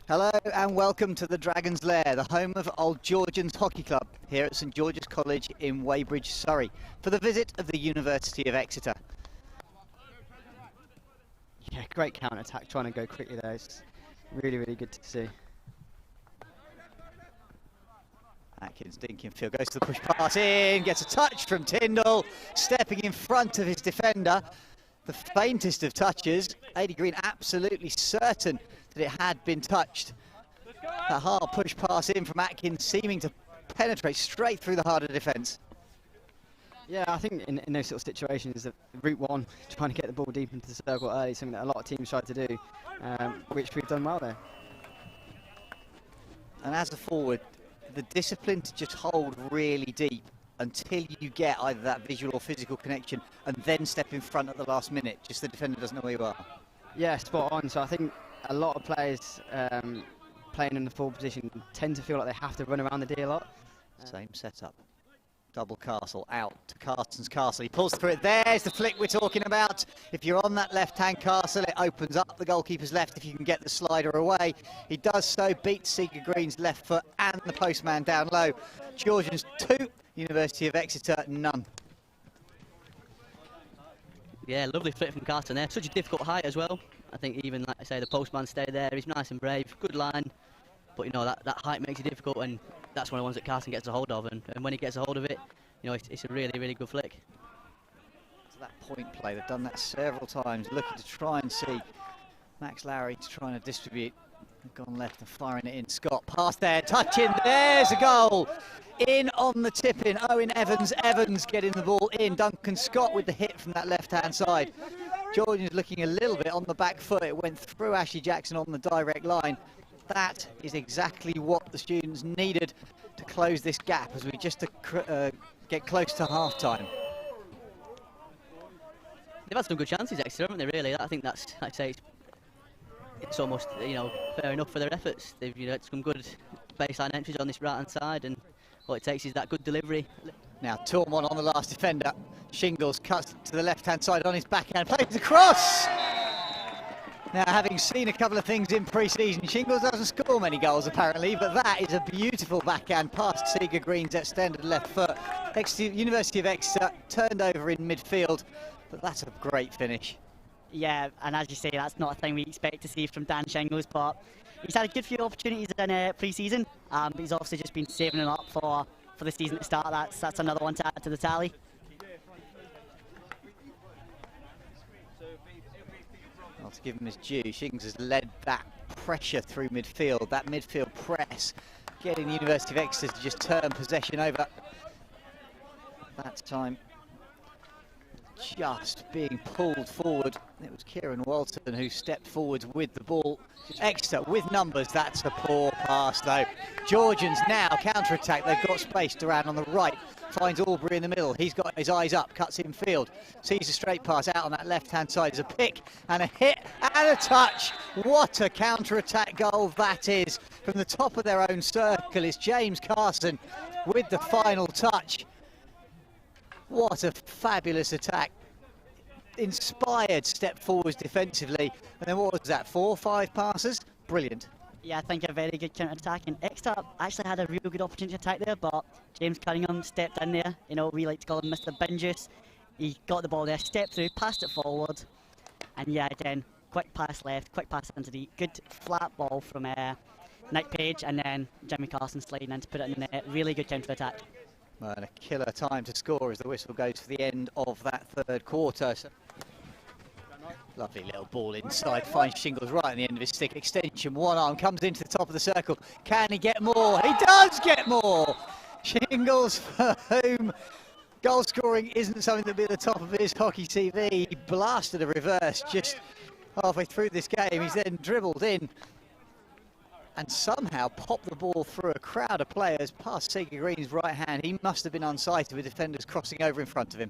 Hello and welcome to the Dragon's Lair, the home of Old Georgians Hockey Club here at St George's College in Weybridge, Surrey, for the visit of the University of Exeter. Yeah, great counter-attack, trying to go quickly there. It's really, really good to see. Atkins dinking field, goes to the push pass in, gets a touch from Tyndall, stepping in front of his defender. The faintest of touches, Aidy Green absolutely certain that it had been touched. A hard push pass in from Atkins, seeming to penetrate straight through the heart of defence. Yeah, I think in those sort of situations, that route one, trying to get the ball deep into the circle early, is something that a lot of teams try to do, which we've done well there. And as a forward, the discipline to just hold really deep until you get either that visual or physical connection and then step in front at the last minute, just the defender doesn't know where you are. Yeah, spot on. So I think a lot of players playing in the forward position tend to feel like they have to run around the D a lot. Same setup. Double Castle out to Carson's Castle. He pulls through it. There's the flick we're talking about. If you're on that left-hand Castle, it opens up the goalkeeper's left if you can get the slider away. He does so, beats Seeger Green's left foot and the postman down low. Georgians 2, University of Exeter none. Yeah, lovely flick from Carson there. Such a difficult height as well. I think even, like I say, the postman stayed there. He's nice and brave, good line. But, you know, that height makes it difficult, and that's one of the ones that Carson gets a hold of. And when he gets a hold of it, you know, it's a really, really good flick. To that point play, they've done that several times, looking to try and see Max Lowry to try and distribute. They've gone left and firing it in. Scott, pass there, touching, there's a goal. In on the tip-in, Owen Evans getting the ball in. Duncan Scott with the hit from that left-hand side. Georgians looking a little bit on the back foot. It went through Ashley Jackson on the direct line. That is exactly what the students needed to close this gap as we just get close to half-time. They've had some good chances, Exeter, haven't they, really? I think that's, like I say, it's almost, you know, fair enough for their efforts. They've, you know, had some good baseline entries on this right-hand side, and all it takes is that good delivery. Now, Tormont on the last defender. Shingles cuts to the left-hand side on his backhand, plays across! Now, having seen a couple of things in pre-season, Shingles doesn't score many goals apparently, but that is a beautiful backhand past Seeger Green's extended left foot. University of Exeter turned over in midfield, but that's a great finish. Yeah, and as you say, that's not a thing we expect to see from Dan Shingles, but he's had a good few opportunities in pre-season, but he's obviously just been saving them up for the season to start. That's another one to add to the tally. Well, to give him his due, Shingles has led that pressure through midfield, that midfield press, getting the University of Exeter to just turn possession over. That time, just being pulled forward. It was Kieran Walton who stepped forwards with the ball. Exeter with numbers, that's a poor pass though. Georgians now counter-attack, they've got space. Duran on the right, finds Aubrey in the middle. He's got his eyes up, cuts in field, sees a straight pass out on that left-hand side. There's a pick and a hit and a touch. What a counter-attack goal that is. From the top of their own circle, it's James Carson with the final touch. What a fabulous attack. Inspired step forwards defensively. And then what was that, 4 or 5 passes? Brilliant. Yeah, I think a very good counter-attack, and Exeter actually had a real good opportunity to attack there, but James Cunningham stepped in there. You know, we like to call him Mr. Binjuice. He got the ball there, stepped through, passed it forward, and yeah, again, quick pass left, quick pass into the good flat ball from Nick Page, and then Jimmy Carson sliding in to put it in the net. Really good counter-attack. And a killer time to score as the whistle goes for the end of that third quarter. So, lovely little ball inside, finds Shingles right on the end of his stick. Extension, one arm, comes into the top of the circle. Can he get more? He does get more! Shingles, for whom goal scoring isn't something that'll be at the top of his hockey CV. He blasted a reverse just halfway through this game. He's then dribbled in and somehow popped the ball through a crowd of players past Seeger Green's right hand. He must have been unsighted with defenders crossing over in front of him.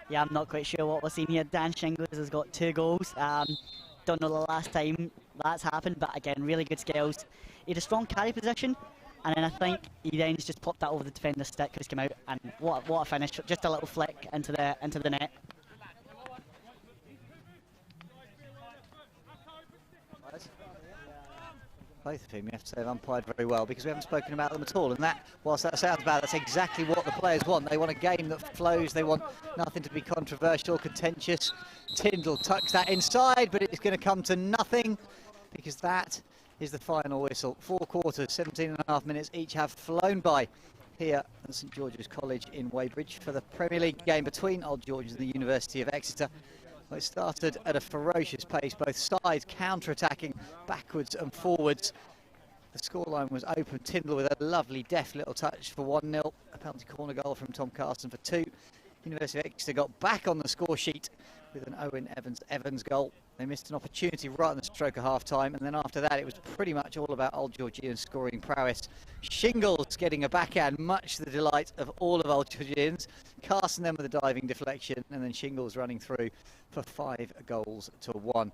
Yeah, I'm not quite sure what we're seeing here. Dan Shingles has got 2 goals. Don't know the last time that's happened, but again, really good skills. He had a strong carry position, and then I think he then just popped that over the defender's stick as he came out, and what a finish. Just a little flick into the net. both of whom you have to say have umpired very well, because we haven't spoken about them at all. And that, whilst that sounds bad, that's exactly what the players want. They want a game that flows. They want nothing to be controversial, contentious. Tyndall tucks that inside, but it's going to come to nothing, because that is the final whistle. 4 quarters, 17.5 minutes each have flown by here at St George's College in Weybridge for the Premier League game between Old Georgians and the University of Exeter. Well, it started at a ferocious pace, both sides counter-attacking backwards and forwards. The scoreline was open. Tyndall with a lovely deft little touch for 1-0. A penalty corner goal from Tom Carson for 2. University of Exeter got back on the score sheet with an Owen Evans goal. They missed an opportunity right on the stroke of half-time, and then after that it was pretty much all about Old Georgians scoring prowess. Shingles getting a backhand, much to the delight of all of Old Georgians. Carson then with a diving deflection, and then Shingles running through for 5 goals to 1.